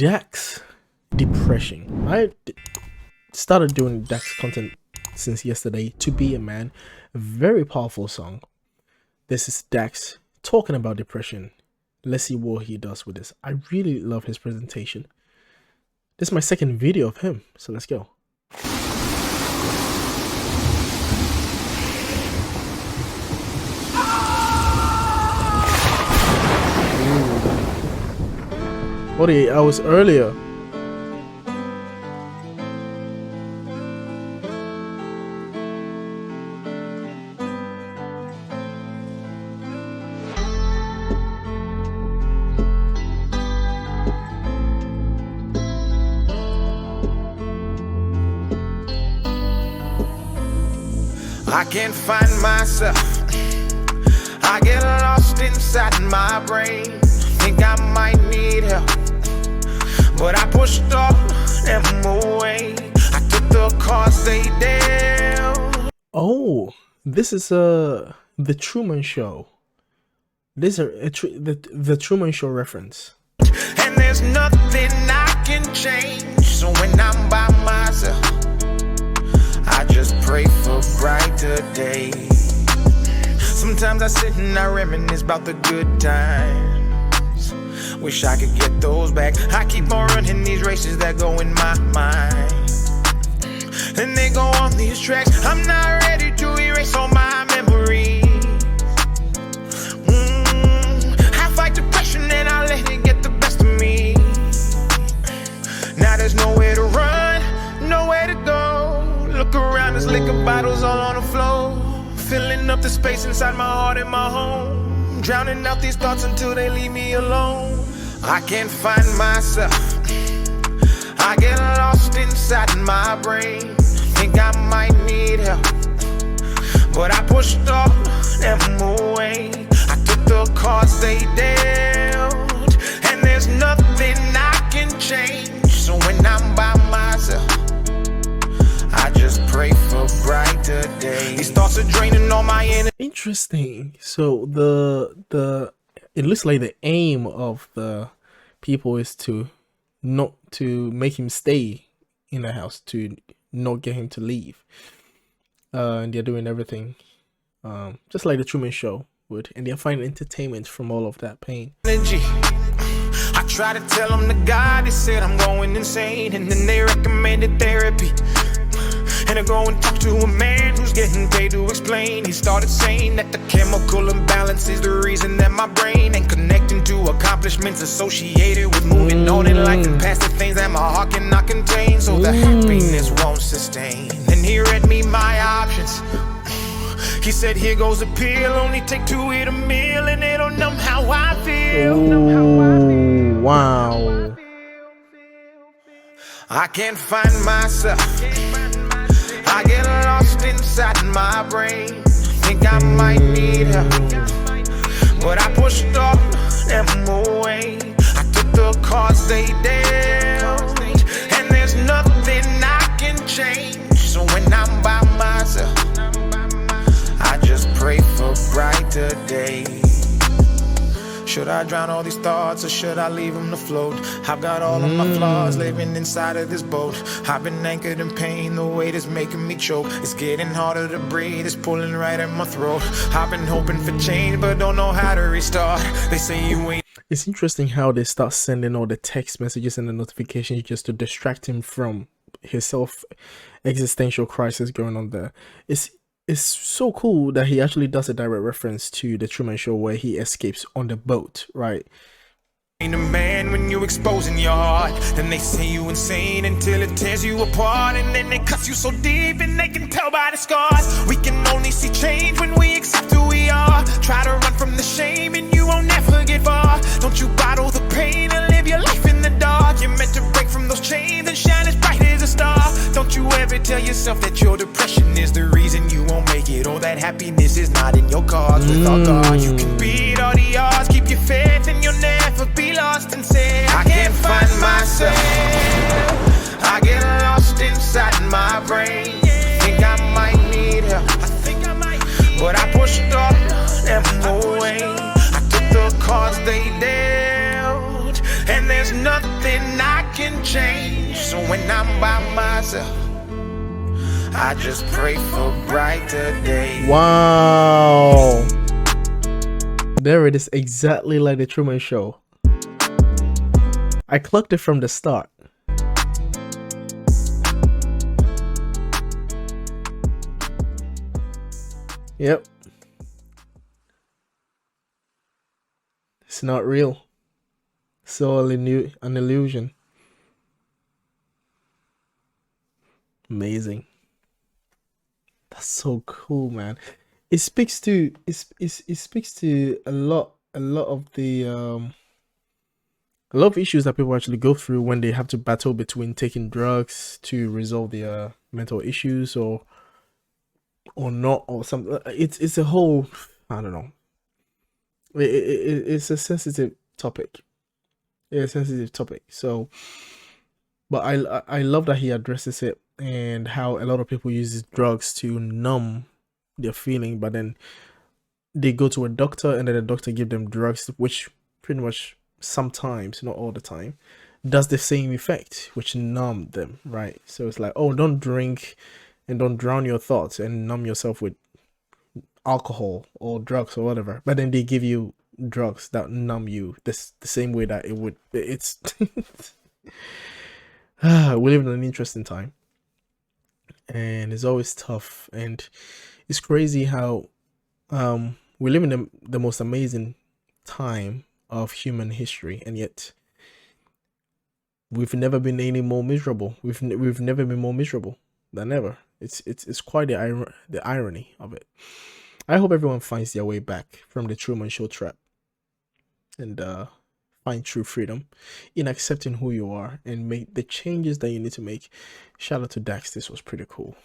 Dax depression. I started doing Dax content since yesterday. To Be a Man, a very powerful song. This is Dax talking about depression. Let's see what he does with this. I really love his presentation. This is my second video of him, so let's go. Ooh. 48 hours earlier. I can't find myself. I get lost inside my brain. Think I might need help, but I pushed all them away. I took the cards they dealt. Oh, this is the Truman Show. This is the Truman Show reference. And there's nothing I can change. So when I'm by myself, I just pray for brighter days. Sometimes I sit and I reminisce about the good times. Wish I could get those back. I keep on running these races that go in my mind, and they go on these tracks. I'm not ready to erase all my memories. I fight depression and I let it get the best of me. Now there's nowhere to run, nowhere to go. Look around, there's liquor bottles all on the floor, filling up the space inside my heart and my home, drowning out these thoughts until they leave me alone. I can't find myself. I get lost inside my brain. Think I might need help, but I pushed all them away. I took the cards they dealt, and there's nothing I can change. So when I'm by myself, I just pray for brighter days. These thoughts are draining all my energy. Interesting. So it looks like the aim of the people is to not to make him stay in the house, to not get him to leave. And they're doing everything just like the Truman Show would, and they're finding entertainment from all of that pain. I try to tell them the guy, they said I'm going insane, and then they recommended therapy. And I go and talk to a man who's getting paid to explain. He started saying that the chemical imbalance is the reason that my brain ain't connecting to accomplishments associated with moving on in life and past the things that my heart cannot contain. So the happiness won't sustain. And he read me my options. He said, here goes a pill, only take 2 to eat a meal, and it'll numb how I feel. Ooh, wow. I can't find myself. I get lost inside my brain. Think I might need help, but I pushed all them away. I took the cards they dealt, and there's nothing I can change. So when I'm by myself, I just pray for brighter days. Should I drown all these thoughts, or should I leave them to float? I've got all of my flaws living inside of this boat. I've been anchored in pain, the weight is making me choke. It's getting harder to breathe, it's pulling right at my throat. I've been hoping for change, but don't know how to restart. They say you ain't. It's interesting how they start sending all the text messages and the notifications just to distract him from his self-existential crisis going on there. It's so cool that he actually does a direct reference to the Truman Show where he escapes on the boat, right? Ain't a man when you exposing your heart. Then they say you insane until it tears you apart, and then they cut you so deep and they can tell by the scars. We can only see change when we accept who we are. Try to run from the shame and you won't never get far. Don't you bottle the pain and live your life in the dark. You're meant to break from those chains and shine as bright as a star. Don't you ever tell yourself that your depression is the reason you won't make it, or that happiness is not in your cards. Without God, you can beat all the odds. Keep your faith and you'll never be lost, and say I can't find myself. I get lost inside my brain. Think I might need help, but I pushed all them away. I took the cards they dealt, and there's nothing I change. So when I'm by myself, I just pray for brighter days. Wow. There it is, exactly like the Truman Show. I clocked it from the start. Yep. It's not real. It's all an illusion. Amazing. That's so cool, man. It speaks to it speaks to a lot of the a lot of issues that people actually go through when they have to battle between taking drugs to resolve their mental issues or not, or something. It's a whole, I don't know. It's a sensitive topic. It's a sensitive topic. So, but I love that he addresses it, and how a lot of people use drugs to numb their feeling, but then they go to a doctor, and then the doctor give them drugs which pretty much sometimes, not all the time, does the same effect, which numb them, right? So it's like, oh, don't drink and don't drown your thoughts and numb yourself with alcohol or drugs or whatever, but then they give you drugs that numb you the same way that it's we live in an interesting time, and it's always tough, and it's crazy how we live in the most amazing time of human history, and yet we've never been any more miserable. We've never been more miserable than ever. It's quite the irony of it. I hope everyone finds their way back from the Truman Show trap, and find true freedom in accepting who you are and make the changes that you need to make. Shout out to Dax. This was pretty cool.